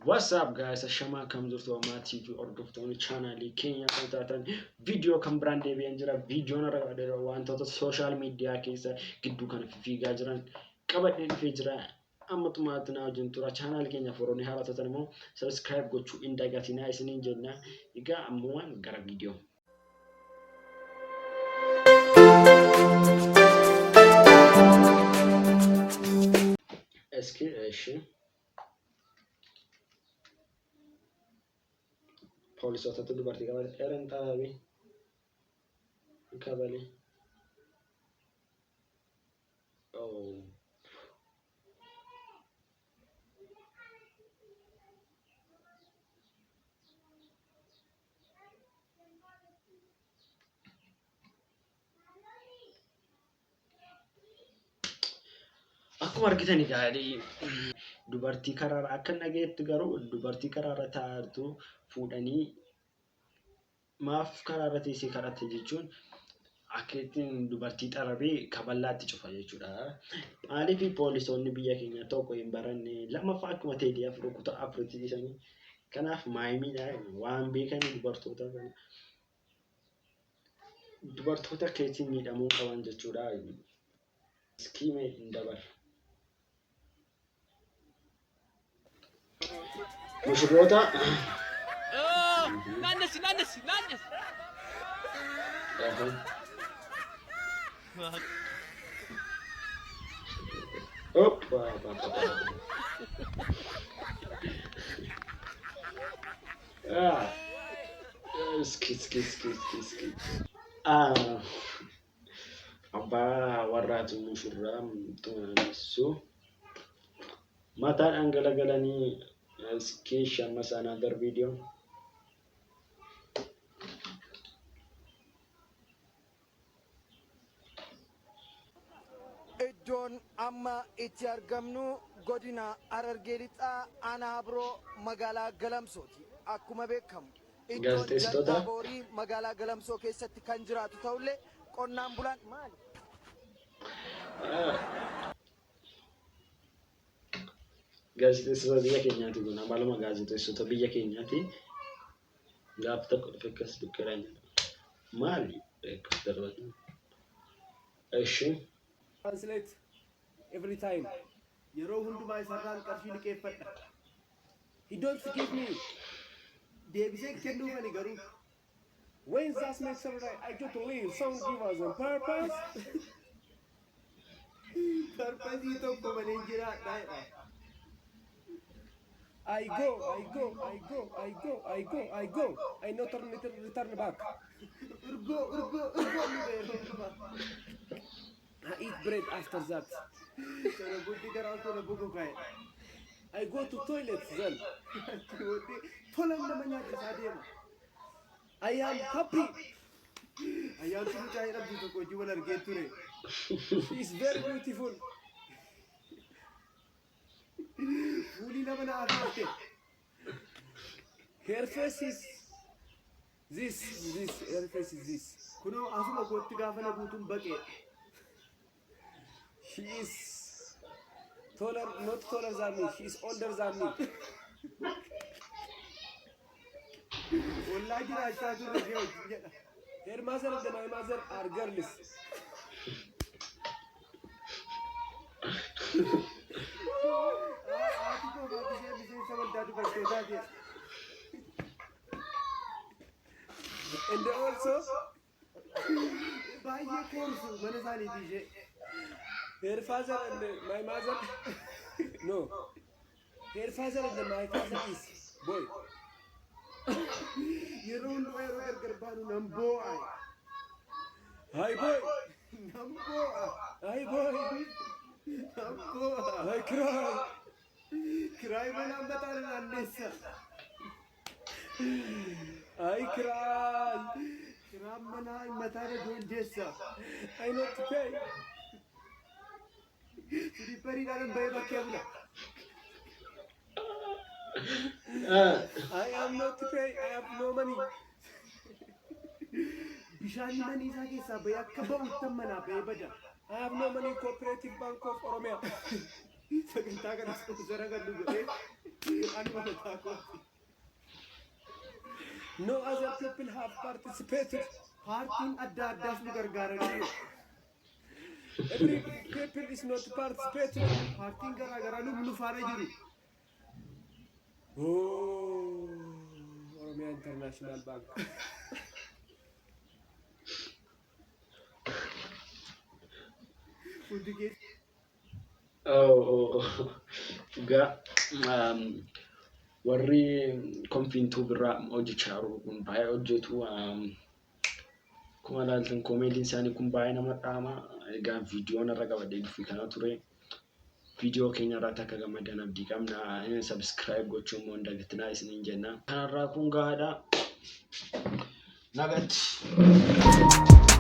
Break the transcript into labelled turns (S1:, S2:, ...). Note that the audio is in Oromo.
S1: What's up guys? Ashama kam jirtu amma TV hordoftoonni channelii keenya kan taatan video kan biraan deebi'een jira. Videoon irra wantoota social media keessa gidduu kan fiigaa jiran qabadhee dhufee jira. Amma xumaatti na wajjin tura channel keenya foroonii haala taatan immoo subscribe gochuu hin dagatinaa isiniin jenna. Egaa ammoo gara video. Eski Poolisii dubartii qabate eran xaabii kabalee. Oh. Akkuma argitanii gaadhi dubartii karaarra akka nageetti garuu dubartii karaarra taa'artu fuudhanii maaf karaarra teessee kadhatte jechuun akka ittiin dubartii xarabee kaballaatti cufa jechuudha. Maaliif poolisoonni biyya keenya tokko hin baranne lammaffaa akkuma ta'e rukutaa afuritti dhiisanii kanaaf maayimiidha waan beekanii dubartoota keessi miidhamuu qaban jechuudha. Iskiimee hin dabarre. Mushurroota
S2: naannes
S1: abbaa warraatu mushurraa tumaanisu mataan angalagalanii skisha masana another video.
S3: Iddoon amma itti argamnu godina Harargee lixaa aanaa biroo magaalaa Galamsooti. Akkuma beekamu iddoon jalqaba borii magaalaa Galamsoo keessatti kan jiraatu ta'ullee qonnaan bulaan maali?
S1: Gaazexeessitoota biyya keenyaati kun amaluma gaazexeessitoota biyya keenyaati gaafa tokko dhufe akkas dukkeedhaan maali beekas darbatu. Eshi
S4: Translate every time. Yeroo hundumaa isarraan qarshii liqeeffadha. He don't forgive me. Deebisee kennuufani garuu. When that makes up right, I get to leave. Some give us on purpose. Purpose tokko malee jiraadha. I go. I not return back. Urgo. I eat bread after that. I go to toilet then. I am happy. She's very beautiful. Her face is this. Her face is this. She is taller, not taller than me. She is older than me. Her mother and my mother are girls. And also, her father and my mother, no. Her father and my father is boy. You don't know where Hi boy. Hi boy. I cry. Cry when I'm better than this. I cry. I not to pay. I am not to pay. I have no money. I have no money. Cooperative Bank of Oromia. I No other people have participated. Partiin adda addaas nu gargaaranii. Every people is not participating. Partiin garaagaraa nu faana jiru. Oh, Oromia International Bank.
S1: warri konfiintuu biraa hojjechaa jiru kun baay'ee hojjetu. Kuma ilaaltan koomeediin isaanii kun baay'ee nama dhaama. Egaa viidiyoon irra qabadee dhufi kana ture. Viidiyoo keenya irratti akka gammadan abdii qabna. Subscribe gochuun immoo hin dagatinaa isiniin jenna. Kanarraa kun gahaadha. Nagatti.